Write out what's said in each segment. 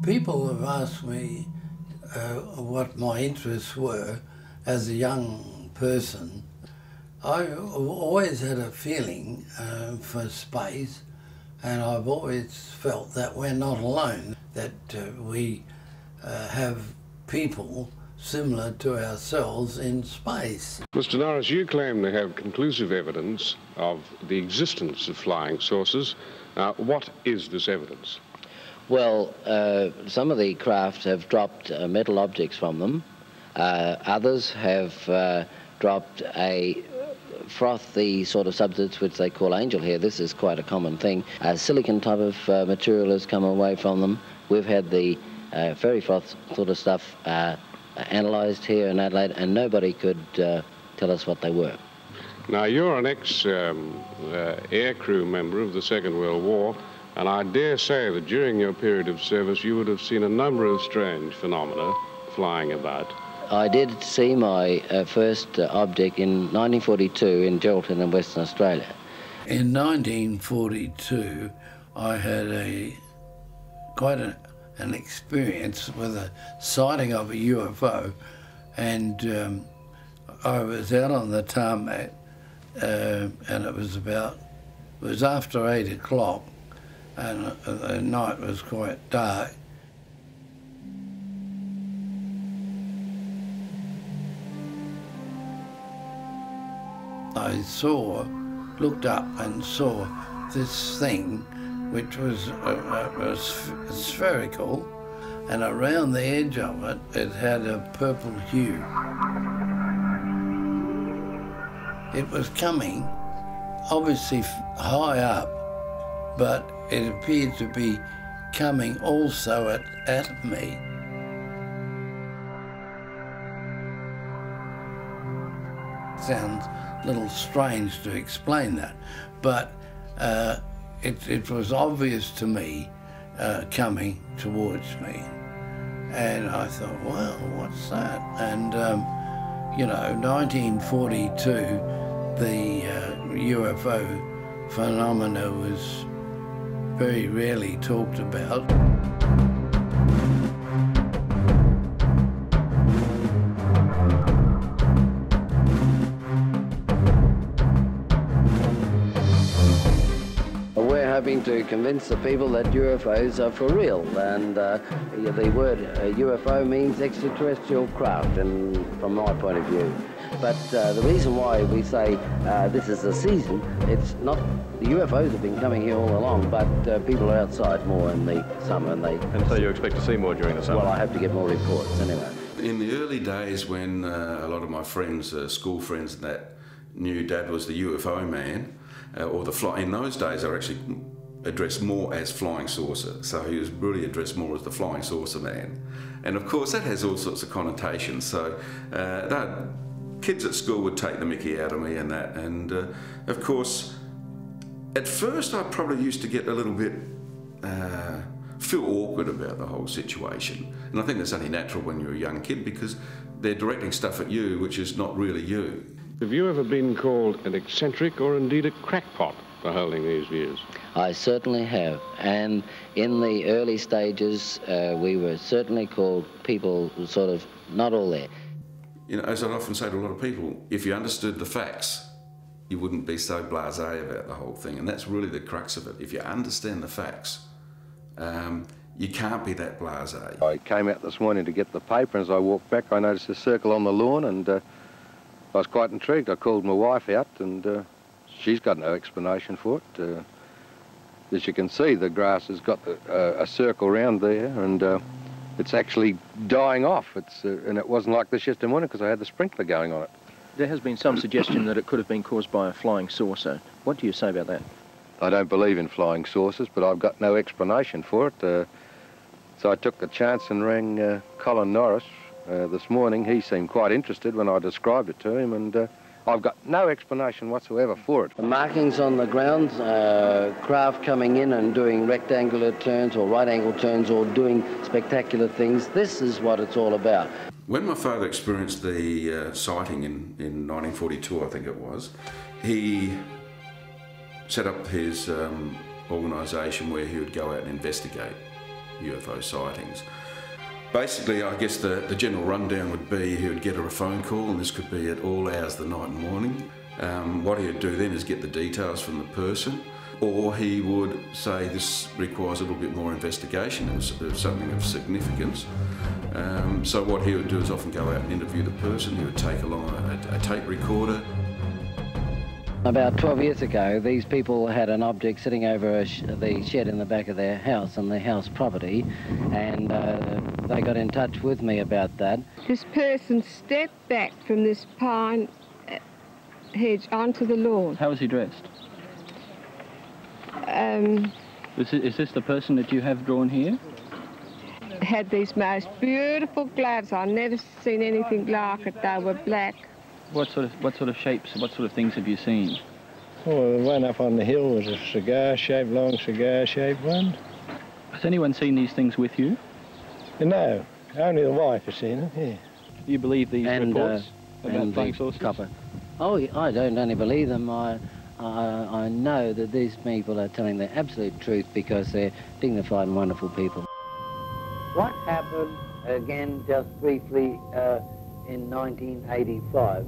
People have asked me what my interests were as a young person. I always had a feeling for space, and I've always felt that we're not alone, that we have people similar to ourselves in space. Mr. Norris, you claim to have conclusive evidence of the existence of flying saucers. What is this evidence? Well, some of the craft have dropped metal objects from them. Others have dropped a frothy sort of substance which they call angel hair. This is quite a common thing. A silicon type of material has come away from them. We've had the fairy froth sort of stuff analysed here in Adelaide, and nobody could tell us what they were. Now, you're an ex-aircrew member of the Second World War, and I dare say that during your period of service you would have seen a number of strange phenomena flying about. I did see my first object in 1942 in Geraldton in Western Australia. In 1942, I had quite an experience with a sighting of a UFO, and I was out on the tarmac, and it was after 8 o'clock, and the night was quite dark. I looked up and saw this thing which was spherical, and around the edge of it, it had a purple hue. It was coming, obviously high up, but it appeared to be coming also at me. Sounds a little strange to explain that, but it was obvious to me coming towards me. And I thought, well, what's that? And, you know, 1942, the UFO phenomena was very rarely talked about. Hoping to convince the people that UFOs are for real, and the word UFO means extraterrestrial craft, and from my point of view. But the reason why we say this is the season, it's not, the UFOs have been coming here all along, but people are outside more in the summer. And so you expect to see more during the summer? Well, I hope to get more reports anyway. In the early days when a lot of my friends, school friends and that, knew Dad was the UFO man, or the fly. In those days, they were actually addressed more as flying saucer, so he was really addressed more as the flying saucer man. And of course, that has all sorts of connotations. So kids at school would take the mickey out of me and that. And of course, at first, I probably used to get a little bit feel awkward about the whole situation. And I think that's only natural when you're a young kid, because they're directing stuff at you which is not really you. Have you ever been called an eccentric or indeed a crackpot for holding these views? I certainly have, and in the early stages we were certainly called people sort of not all there. You know, as I often say to a lot of people, if you understood the facts, you wouldn't be so blasé about the whole thing, and that's really the crux of it. If you understand the facts, you can't be that blasé. I came out this morning to get the paper, and as I walked back I noticed a circle on the lawn, and I was quite intrigued. I called my wife out, and she's got no explanation for it. As you can see, the grass has got a circle round there, and it's actually dying off. And it wasn't like this yesterday morning because I had the sprinkler going on it. There has been some suggestion that it could have been caused by a flying saucer. What do you say about that? I don't believe in flying saucers, but I've got no explanation for it. So I took the chance and rang Colin Norris this morning. He seemed quite interested when I described it to him, and I've got no explanation whatsoever for it. The markings on the ground, craft coming in and doing rectangular turns or right-angle turns or doing spectacular things. This is what it's all about. When my father experienced the sighting in 1942, I think it was, he set up his organisation where he would go out and investigate. UFO sightings. Basically, I guess the general rundown would be he would get a phone call, and this could be at all hours of the night and morning. What he would do then is get the details from the person, or he would say this requires a little bit more investigation, it was something of significance. So what he would do is often go out and interview the person. He would take along a tape recorder. About 12 years ago, these people had an object sitting over the shed in the back of their house on the house property, and they got in touch with me about that. This person stepped back from this pine hedge onto the lawn. How was he dressed? Is this the person that you have drawn here? Had these most beautiful gloves. I've never seen anything like it. They were black. What sort of shapes, what sort of things have you seen? Well, the one up on the hill was a cigar-shaped, long cigar-shaped one. Has anyone seen these things with you? No, only the wife has seen it, yeah. Do you believe these reports about flying saucers? Copper. Oh, I don't only believe them. I know that these people are telling the absolute truth because they're dignified and wonderful people. What happened, again, just briefly, in 1985?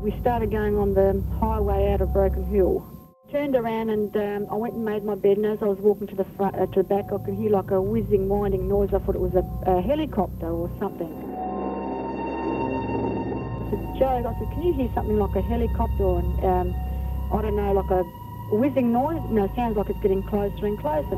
We started going on the highway out of Broken Hill. Turned around and I went and made my bed, and as I was walking to the front, to the back, I could hear like a whizzing, winding noise. I thought it was a helicopter or something. I said, Joe, I said, can you hear something like a helicopter and, I don't know, like a whizzing noise? No, it sounds like it's getting closer and closer.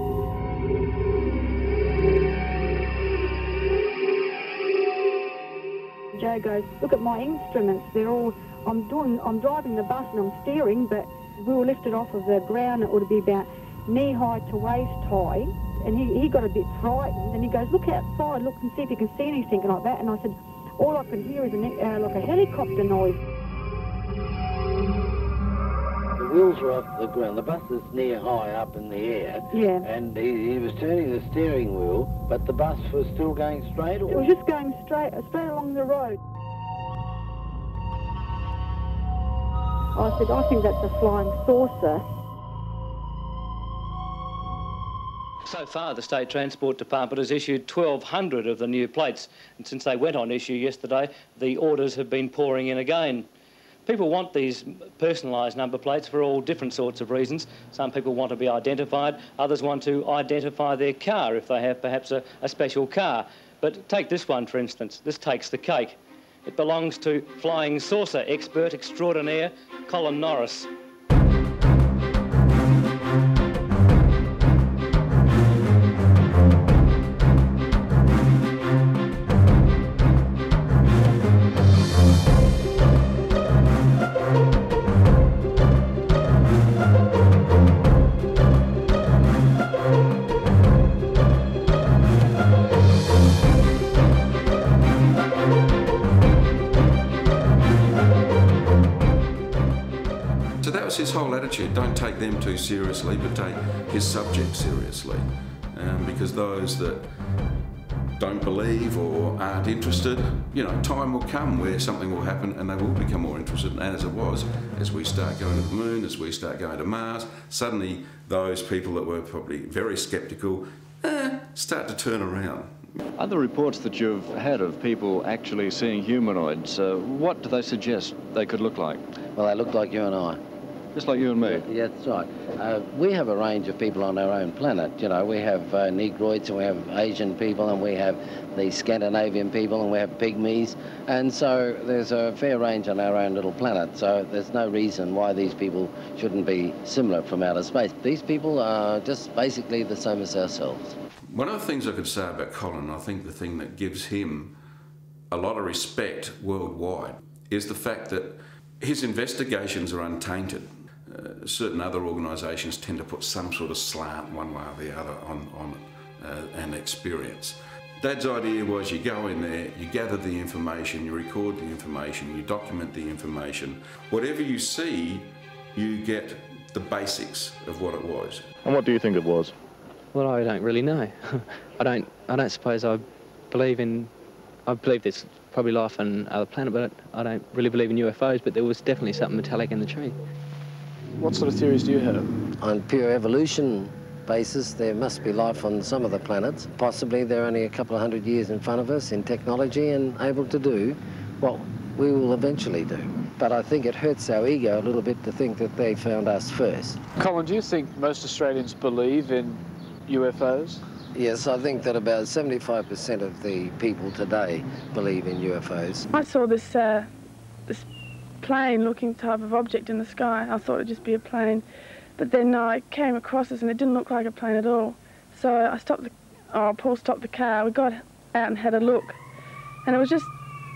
Joe goes, look at my instruments, they're all, I'm driving the bus and I'm steering, but we were lifted off of the ground. It would be about knee-high to waist-high, and he got a bit frightened, and he goes, look outside, look and see if you can see anything like that. And I said, all I can hear is like a helicopter noise. The wheels are off the ground, the bus is near-high up in the air, yeah. And he was turning the steering wheel, but the bus was still going straight? Or? It was just going straight along the road. I said, I think that's a flying saucer. So far, the State Transport Department has issued 1,200 of the new plates, and since they went on issue yesterday, the orders have been pouring in again. People want these personalised number plates for all different sorts of reasons. Some people want to be identified, others want to identify their car if they have perhaps a special car. But take this one, for instance. This takes the cake. It belongs to flying saucer expert extraordinaire Colin Norris. His whole attitude, don't take them too seriously, but take his subject seriously. Because those that don't believe or aren't interested, you know, time will come where something will happen and they will become more interested. And as it was, as we start going to the moon, as we start going to Mars, suddenly those people that were probably very sceptical start to turn around. Other reports that you've had of people actually seeing humanoids, what do they suggest they could look like? Well, they look like you and I. Just like you and me? Yeah, that's right. We have a range of people on our own planet. You know, we have Negroids and we have Asian people and we have the Scandinavian people and we have Pygmies. And so there's a fair range on our own little planet. So there's no reason why these people shouldn't be similar from outer space. These people are just basically the same as ourselves. One of the things I could say about Colin, I think the thing that gives him a lot of respect worldwide, is the fact that his investigations are untainted. Certain other organisations tend to put some sort of slant one way or the other on an experience. Dad's idea was you go in there, you gather the information, you record the information, you document the information. Whatever you see, you get the basics of what it was. And what do you think it was? Well, I don't really know. I don't suppose I believe there's probably life on another planet, but I don't really believe in UFOs, but there was definitely something metallic in the tree. What sort of theories do you have? On pure evolution, basis there must be life on some of the planets. Possibly they're only a couple of hundred years in front of us in technology and able to do what we will eventually do. But I think it hurts our ego a little bit to think that they found us first. Colin, do you think most Australians believe in UFOs? Yes, I think that about 75% of the people today believe in UFOs. I saw this plane-looking type of object in the sky. I thought it'd just be a plane, but then I came across this and it didn't look like a plane at all. So Paul stopped the car. We got out and had a look, and it was just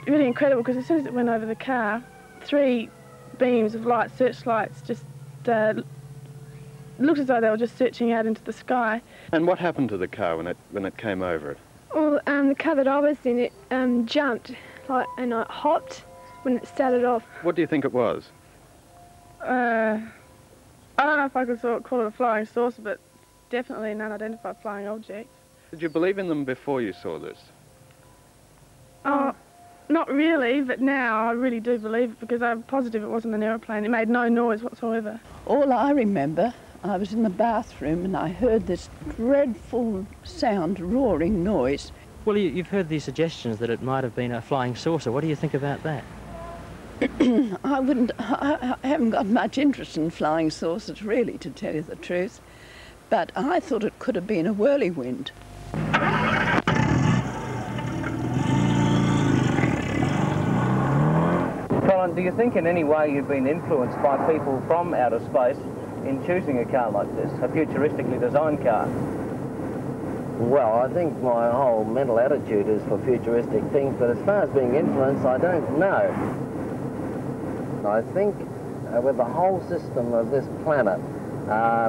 really incredible because as soon as it went over the car, 3 beams of light, searchlights, just looked as though they were just searching out into the sky. And what happened to the car when it came over it? Well, the car that I was in, it jumped, and it hopped when it started off. What do you think it was? I don't know if I could call it a flying saucer, but definitely an unidentified flying object. Did you believe in them before you saw this? Oh, not really, but now I really do believe it because I'm positive it wasn't an aeroplane. It made no noise whatsoever. All I remember, I was in the bathroom and I heard this dreadful sound, roaring noise. Well, you've heard these suggestions that it might have been a flying saucer. What do you think about that? I haven't got much interest in flying saucers, really, to tell you the truth. But I thought it could have been a whirlwind. Colin, do you think in any way you've been influenced by people from outer space in choosing a car like this, a futuristically designed car? Well, I think my whole mental attitude is for futuristic things, but as far as being influenced, I don't know. I think with the whole system of this planet,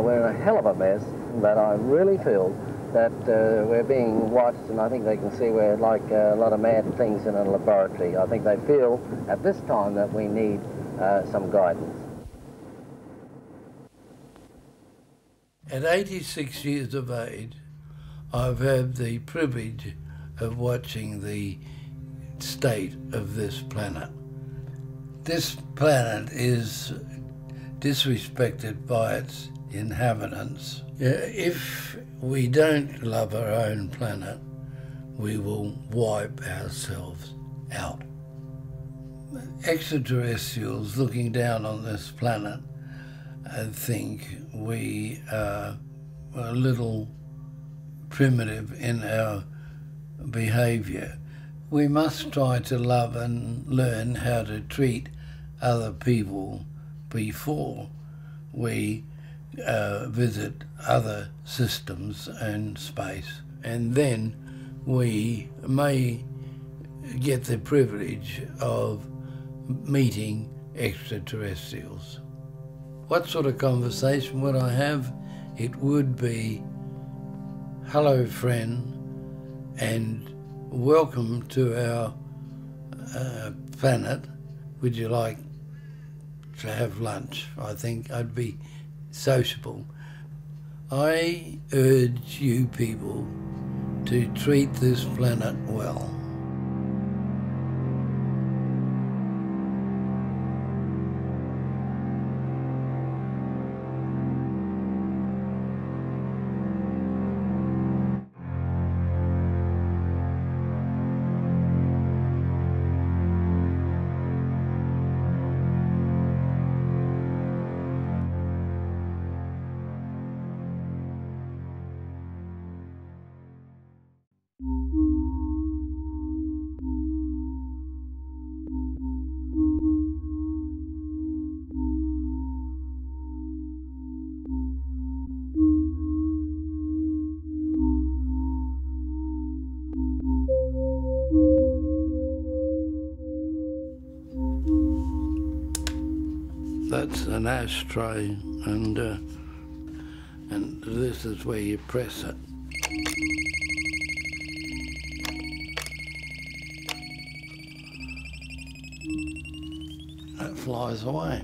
we're in a hell of a mess, but I really feel that we're being watched, and I think they can see we're like a lot of mad things in a laboratory. I think they feel at this time that we need some guidance. At 86 years of age, I've had the privilege of watching the state of this planet. This planet is disrespected by its inhabitants. If we don't love our own planet, we will wipe ourselves out. Extraterrestrials looking down on this planet think we are a little primitive in our behaviour. We must try to love and learn how to treat other people before we visit other systems and space, and then we may get the privilege of meeting extraterrestrials. What sort of conversation would I have? It would be, hello friend, and welcome to our planet. Would you like to have lunch? I think I'd be sociable. I urge you people to treat this planet well. That's an ashtray, and this is where you press it. It flies away.